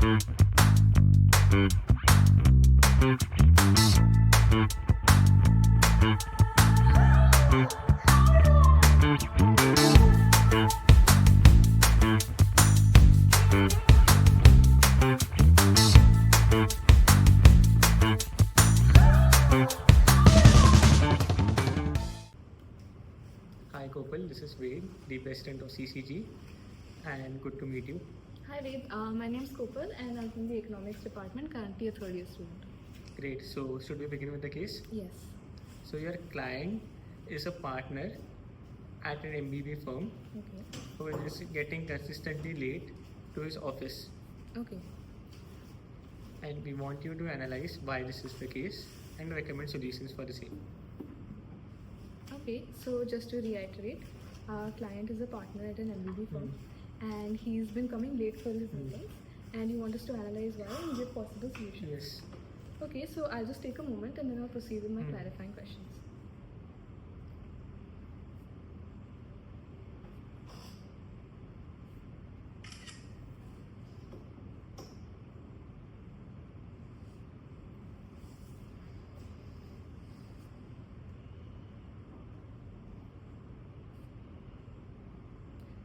Hi Gopal, this is Wade, the president of CCG, and good to meet you. Hi Ved, my name is Kopal and I'm from the economics department, currently a third year student. Great, so should we begin with the case? Yes. So your client is a partner at an MBB firm Okay. who is getting consistently late to his office, Okay. and we want you to analyze why this is the case and recommend solutions for the same. Okay, so just to reiterate, our client is a partner at an MBB firm and he's been coming late for his meetings and you want us to analyze why and give possible solutions. Yes. Okay, so I'll just take a moment and then I'll proceed with my clarifying questions.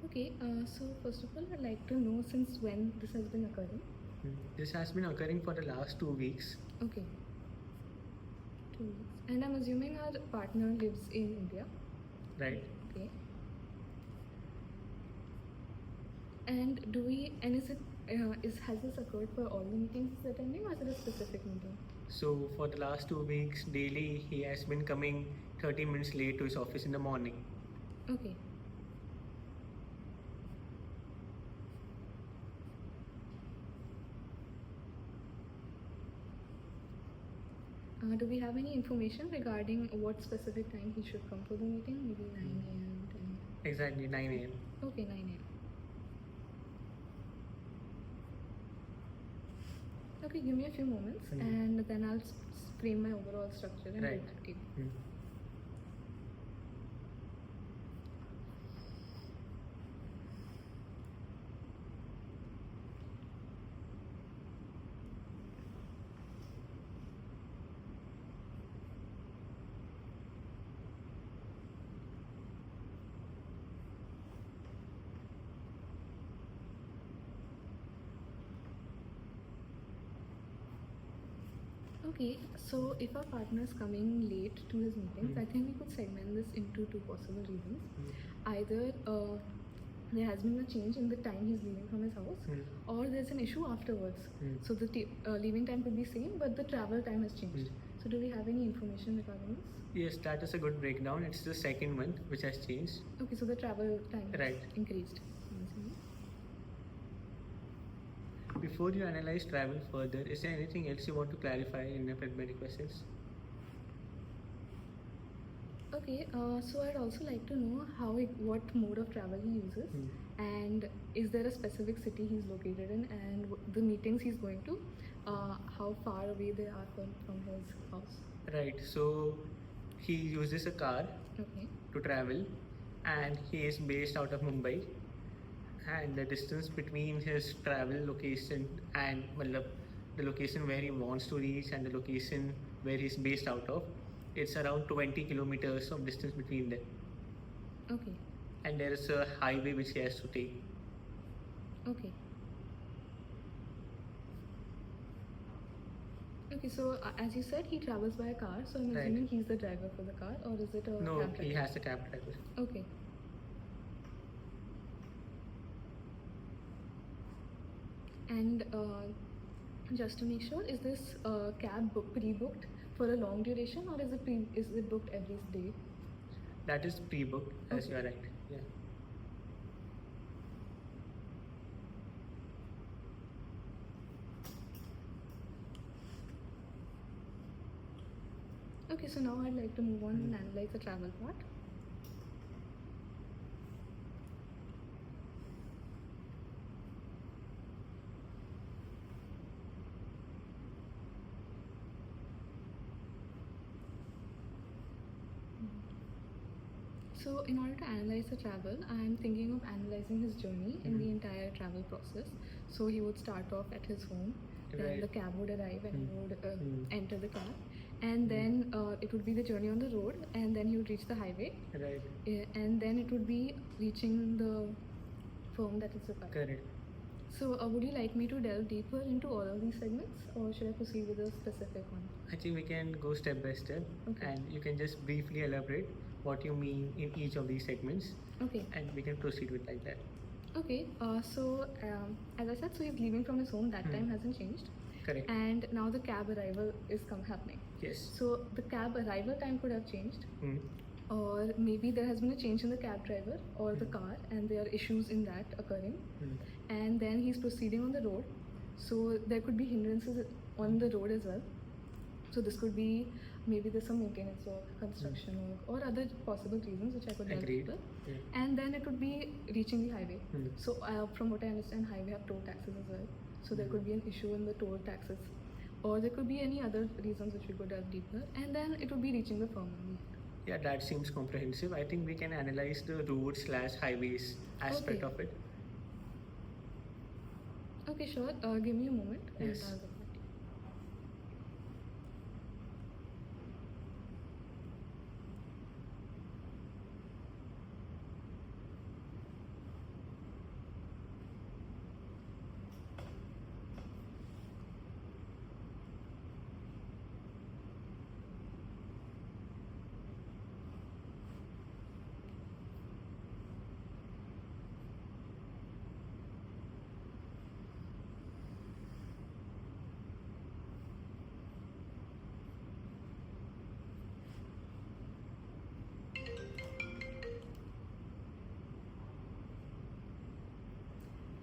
Okay, so first of all, I'd like to know since when this has been occurring. This has been occurring for the last 2 weeks. Okay. 2 weeks. And I'm assuming our partner lives in India. Right. Okay. And has this occurred for all the meetings he's attending or is it a specific meeting? So for the last 2 weeks, daily he has been coming 30 minutes late to his office in the morning. Okay. Do we have any information regarding what specific time he should come for the meeting? Maybe 9 a.m. 10. Exactly 9 a.m. Okay, 9 a.m. Okay, give me a few moments and then I'll frame my overall structure and Right. get back to you. Okay, so if our partner is coming late to his meetings, I think we could segment this into two possible reasons. Either there has been a change in the time he's leaving from his house, or there's an issue afterwards. So the leaving time could be same, but the travel time has changed. So do we have any information regarding this? Yes, that is a good breakdown. It's the second one which has changed. Okay, so the travel time has Right. increased. Before you analyze travel further, is there anything else you want to clarify in your preliminary questions? Okay, so I'd also like to know what mode of travel he uses, and is there a specific city he's located in, and the meetings he's going to, how far away they are from his house. Right, so he uses a car Okay. to travel and he is based out of Mumbai, and the distance between his travel location and the location where he wants to reach and the location where he's based out of, it's around 20 kilometers of distance between them, Okay. and there is a highway which he has to take. Okay. Okay, so as you said, he travels by a car, so I'm Right. assuming he's the driver for the car, or is it a No, cab he driver? has a cab driver. Okay. And just to make sure, is this cab pre-booked for a long duration, or is it booked every day? That is pre-booked, as Okay. you are right. Yeah. Okay, so now I'd like to move on and analyze the travel part. So, in order to analyze the travel, I'm thinking of analyzing his journey in the entire travel process. So, he would start off at his home, then Right. the cab would arrive and he would enter the cab, and Mm. then it would be the journey on the road, and then he would reach the highway, Right. and then it would be reaching the firm that is required. Correct. So, would you like me to delve deeper into all of these segments, or should I proceed with a specific one? I think we can go step by step, Okay. and you can just briefly elaborate what you mean in each of these segments, Okay. and we can proceed with like that. Okay. As I said, so he's leaving from his home. That time hasn't changed. Correct. And now the cab arrival is happening. Yes. So the cab arrival time could have changed, Mm. or maybe there has been a change in the cab driver or the car, and there are issues in that occurring. Mm. And then he's proceeding on the road, so there could be hindrances on the road as well. So this could be maybe there's some maintenance work, construction work, or other possible reasons which I could delve Agreed. deeper. Yeah. And then it would be reaching the highway. Hmm. So from what I understand, highway have toll taxes as well. So there could be an issue in the toll taxes, or there could be any other reasons which we could delve deeper. And then it would be reaching the firm. Yeah, that seems comprehensive. I think we can analyze the road/highways aspect Okay. of it. Okay, sure. Give me a moment. And Yes. I'll get back to you.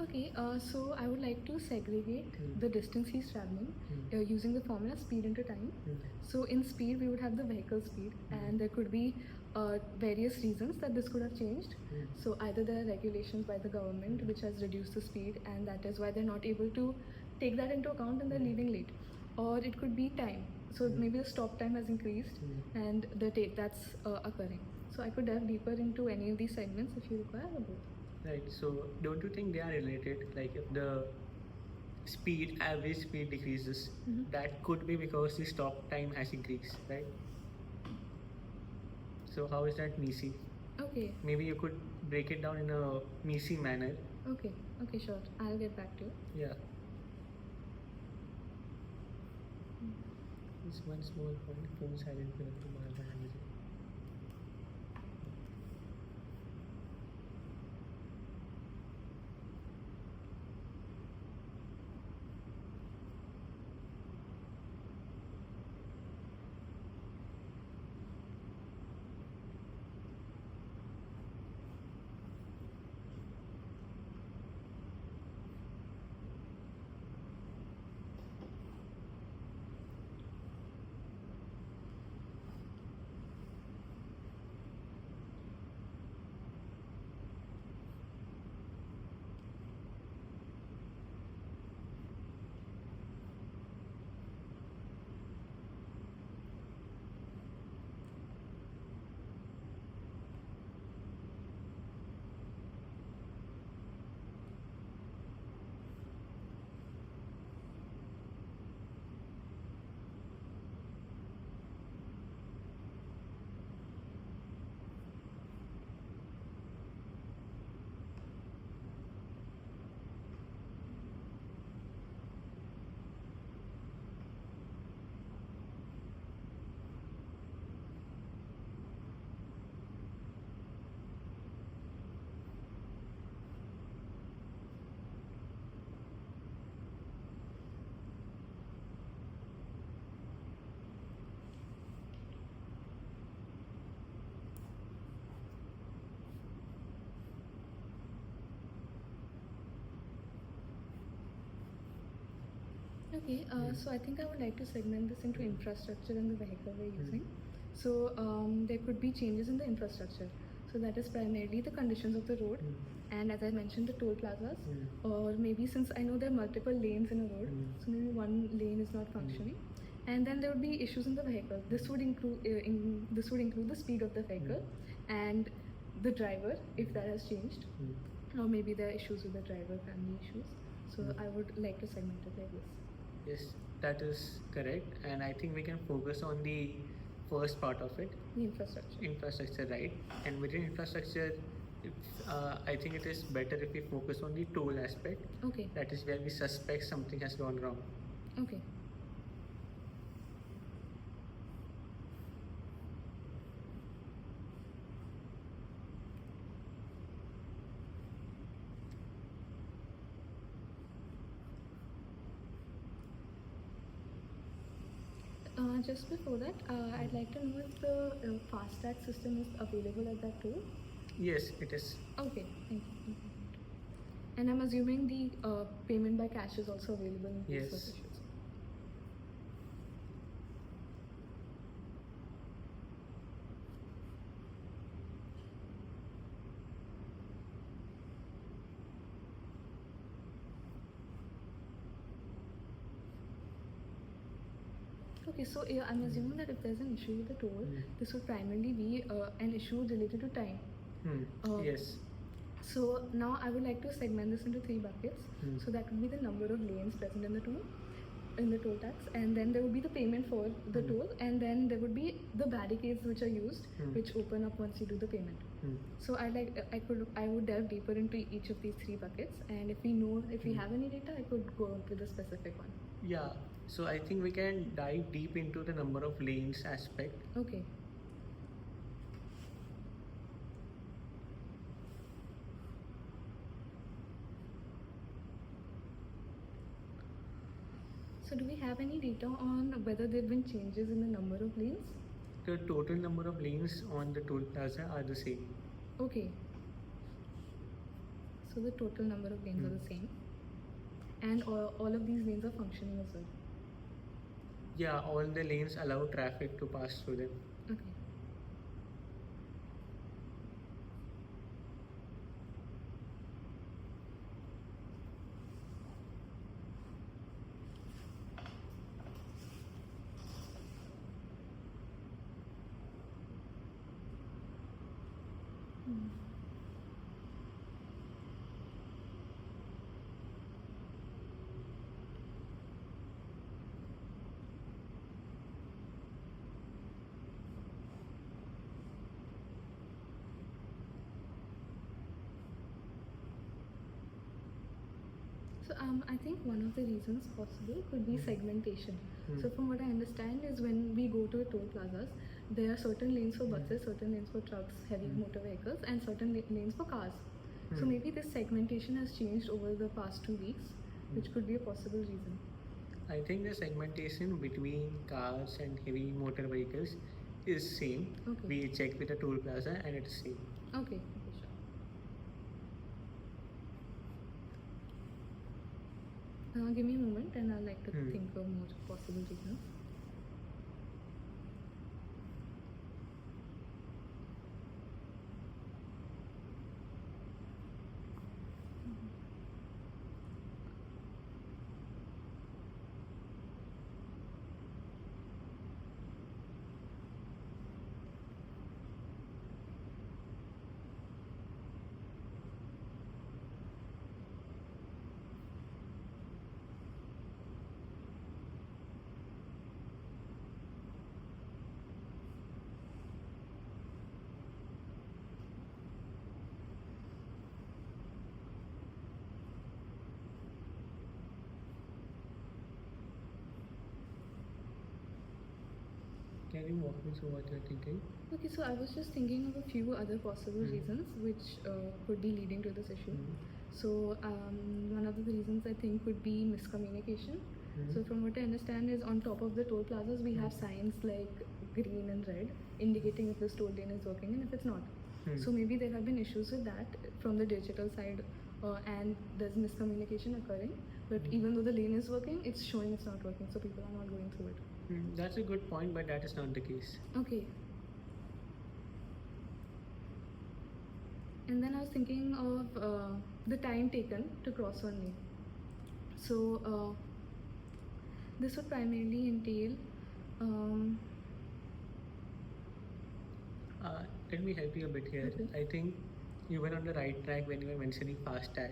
Okay, so I would like to segregate the distance he's traveling using the formula speed into time. So in speed, we would have the vehicle speed, and there could be various reasons that this could have changed. So either there are regulations by the government which has reduced the speed, and that is why they're not able to take that into account and they're leaving late. Or it could be time. So maybe the stop time has increased, and that's occurring. So I could delve deeper into any of these segments if you require, or both. Right. So don't you think they are related? Like if the average speed decreases, that could be because the stop time has increased, right? So how is that messy? Okay. Maybe you could break it down in a messy manner. Okay, okay, sure. I'll get back to you. Yeah. This one small point, phone silent connect to my language. Okay, so I think I would like to segment this into infrastructure and the vehicle we're using. So there could be changes in the infrastructure. So that is primarily the conditions of the road, and as I mentioned, the toll plazas, or maybe since I know there are multiple lanes in a road, so maybe one lane is not functioning, and then there would be issues in the vehicle. This would include the speed of the vehicle, and the driver, if that has changed, Hmm. or maybe there are issues with the driver, family issues. So Hmm. I would like to segment it like this. Yes, that is correct, and I think we can focus on the first part of it, The infrastructure. infrastructure, right? And within infrastructure, I think it is better if we focus on the toll aspect. Okay. That is where we suspect something has gone wrong. Okay. Just before that, I'd like to know if the fast tag system is available at that tool. Yes, it is. Okay, thank you. And I'm assuming the payment by cash is also available in case of Yes. issues. Okay, so I'm assuming that if there's an issue with the toll, this would primarily be an issue related to time. Yes. So now I would like to segment this into 3 buckets. So that would be the number of lanes present in the toll tax, and then there would be the payment for the toll, and then there would be the barricades which are used, which open up once you do the payment. So I would delve deeper into each of these 3 buckets, and if we have any data, I could go with a specific one. Yeah. So I think we can dive deep into the number of lanes aspect. Okay. So do we have any data on whether there have been changes in the number of lanes? The total number of lanes on the toll plaza are the same. Okay. So the total number of lanes are the same. And all of these lanes are functioning as well. Yeah, all the lanes allow traffic to pass through them. Okay. So I think one of the reasons possible could be segmentation. So from what I understand is when we go to the toll plazas, there are certain lanes for buses, certain lanes for trucks, heavy motor vehicles, and certain lanes for cars. So maybe this segmentation has changed over the past 2 weeks, which could be a possible reason. I think the segmentation between cars and heavy motor vehicles is same. Okay. We checked with the toll plaza and it is same. Okay, sure. Give me a moment and I'd like to think of more possible reasons. Can you walk me through what you're thinking? Okay, so I was just thinking of a few other possible reasons which could be leading to this issue. So one of the reasons I think could be miscommunication. So from what I understand is on top of the toll plazas we have signs like green and red indicating if the toll lane is working and if it's not. So maybe there have been issues with that from the digital side and there's miscommunication occurring. But even though the lane is working, it's showing it's not working, so people are not going through it. That's a good point, but that is not the case. Okay. And then I was thinking of the time taken to cross one lane. So this would primarily entail let me help you a bit here. Okay. I think you were on the right track when you were mentioning fast tag.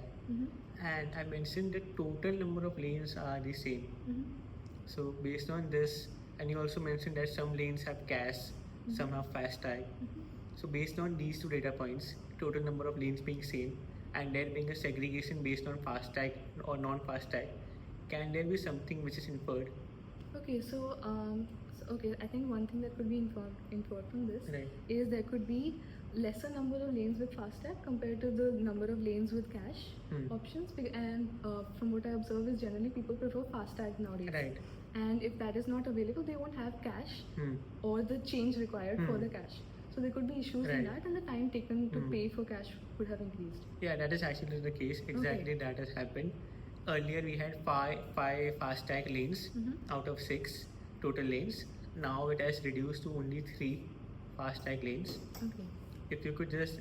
And I mentioned the total number of lanes are the same. So based on this, and you also mentioned that some lanes have cash, some have fast tag. So based on these two data points, total number of lanes being same, and there being a segregation based on fast tag or non-fast tag, can there be something which is inferred? Okay, okay, I think one thing that could be inferred from this Right. is there could be lesser number of lanes with FASTag compared to the number of lanes with cash options. And from what I observe is generally people prefer FASTag nowadays. Right. And if that is not available, they won't have cash or the change required for the cash. So there could be issues in Right. that, and the time taken to pay for cash would have increased. Yeah, that is actually the case. Exactly, that has happened. Earlier we had five fast tag lanes out of 6 total lanes. Now it has reduced to only 3 fast tag lanes. Okay. If you could just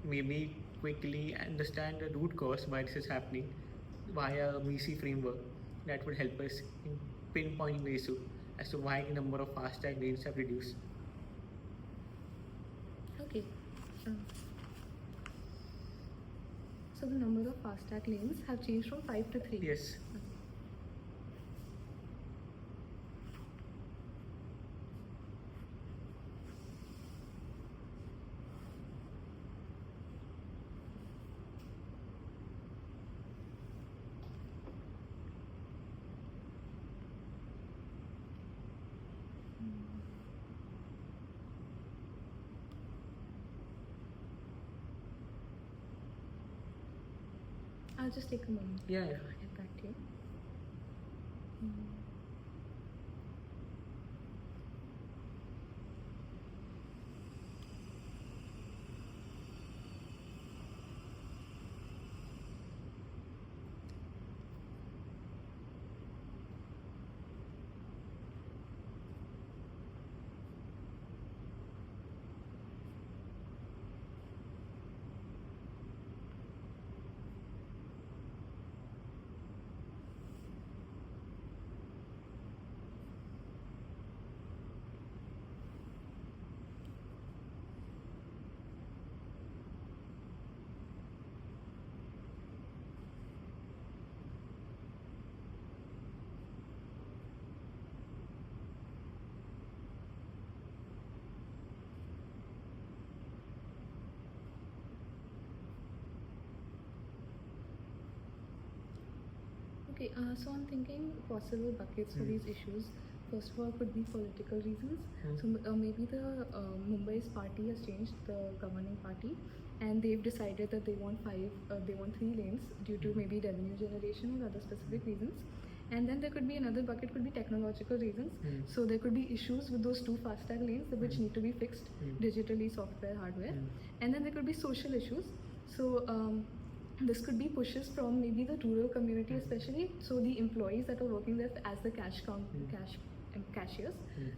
maybe quickly understand the root cause why this is happening via a MECE framework, that would help us in pinpointing the issue as to why the number of fast tag lanes have reduced. Okay. So the number of FASTag lanes have changed from 5 to 3. Yes. Okay. I'll just take a moment. Yeah. I'll get back to you. Okay, so I'm thinking possible buckets for these issues. First of all, could be political reasons. So maybe the Mumbai's party has changed, the governing party, and they've decided that they want 3 lanes due to maybe revenue generation or other specific reasons. And then there could be another bucket, could be technological reasons. So there could be issues with those 2 FASTag lanes which need to be fixed digitally, software, hardware. And then there could be social issues. So this could be pushes from maybe the rural community especially. So the employees that are working there as the cashiers,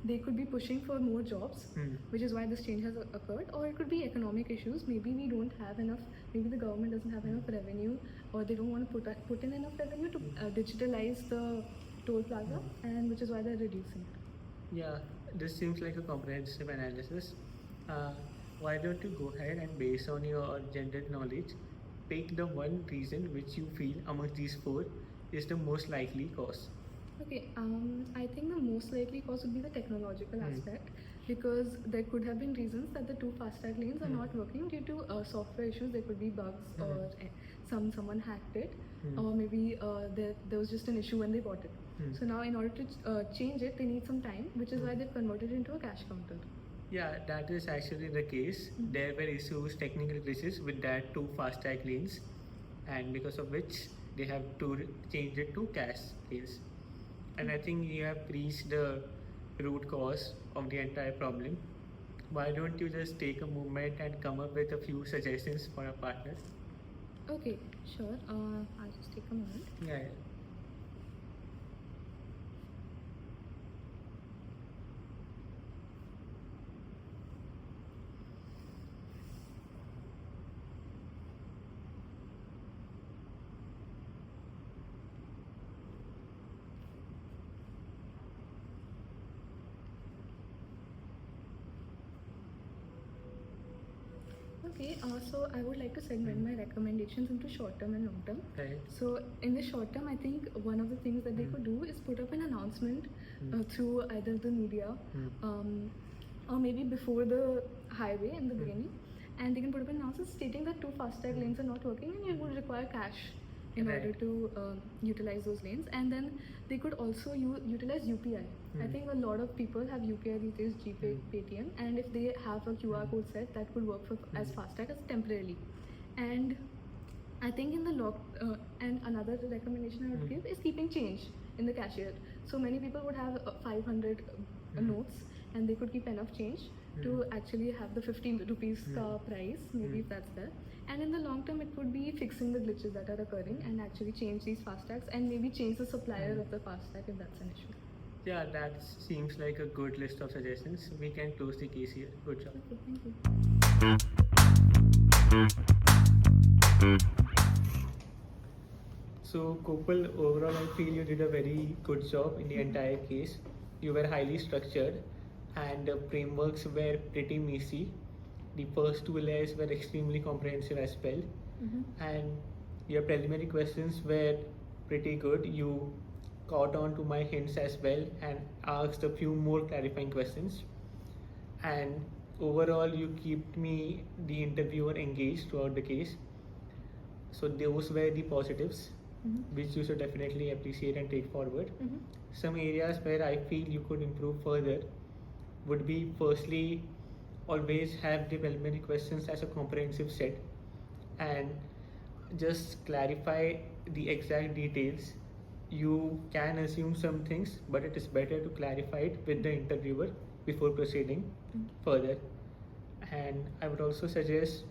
they could be pushing for more jobs, which is why this change has occurred. Or it could be economic issues. Maybe we don't have enough, maybe the government doesn't have enough revenue, or they don't want to put in enough revenue to digitalize the toll plaza, and which is why they're reducing it. Yeah, this seems like a comprehensive analysis. Why don't you go ahead and, based on your general knowledge, pick the one reason which you feel amongst these 4 is the most likely cause? Okay, I think the most likely cause would be the technological aspect, because there could have been reasons that the 2 FASTag lanes are not working due to software issues. There could be bugs, or someone hacked it, or maybe there was just an issue when they bought it. So now in order to change it, they need some time, which is why they've converted it into a cash counter. Yeah, that is actually the case. There were issues, technical glitches with that 2 FASTag lanes, and because of which they have to change it to cash lanes. And I think you have reached the root cause of the entire problem. Why don't you just take a moment and come up with a few suggestions for our partners? Okay, sure. I'll just take a moment. Yeah. Okay, so I would like to segment my recommendations into short term and long term. Right. So in the short term, I think one of the things that they could do is put up an announcement through either the media or maybe before the highway in the beginning, and they can put up an announcement stating that 2 fast-tag lanes are not working and you would require cash in Right. order to utilize those lanes. And then they could also utilize UPI. I think a lot of people have UPI these days, GPay, Paytm, and if they have a QR code set, that could work for as fast as temporarily. And I think in the and another recommendation I would give is keeping change in the cashier. So many people would have 500 notes, and they could keep enough change to actually have the 15 rupees price, maybe if that's there. And in the long term, it would be fixing the glitches that are occurring and actually change these fastags and maybe change the supplier of the fastag if that's an issue. Yeah, that seems like a good list of suggestions. We can close the case here. Good job. Okay, thank you. So, Gopal, overall, I feel you did a very good job in the entire case. You were highly structured, and the frameworks were pretty messy. The first 2 layers were extremely comprehensive as well, and your preliminary questions were pretty good. You caught on to my hints as well and asked a few more clarifying questions. And overall, you kept me, the interviewer, engaged throughout the case. So those were the positives, which you should definitely appreciate and take forward. Some areas where I feel you could improve further would be, firstly, always have the preliminary questions as a comprehensive set and just clarify the exact details. You can assume some things, but it is better to clarify it with the interviewer before proceeding further. And I would also suggest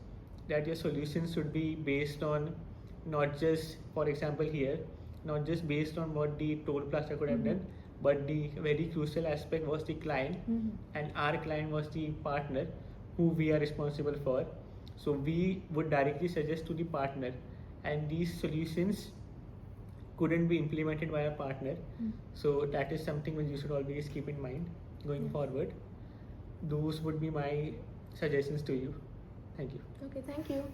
that your solutions should be based on not just, for example, here, not just based on what the toll plaza could have done, but the very crucial aspect was the client, and our client was the partner who we are responsible for. So we would directly suggest to the partner, and these solutions couldn't be implemented by a partner. So that is something which you should always keep in mind going forward. Those would be my suggestions to you. Thank you. Okay, thank you.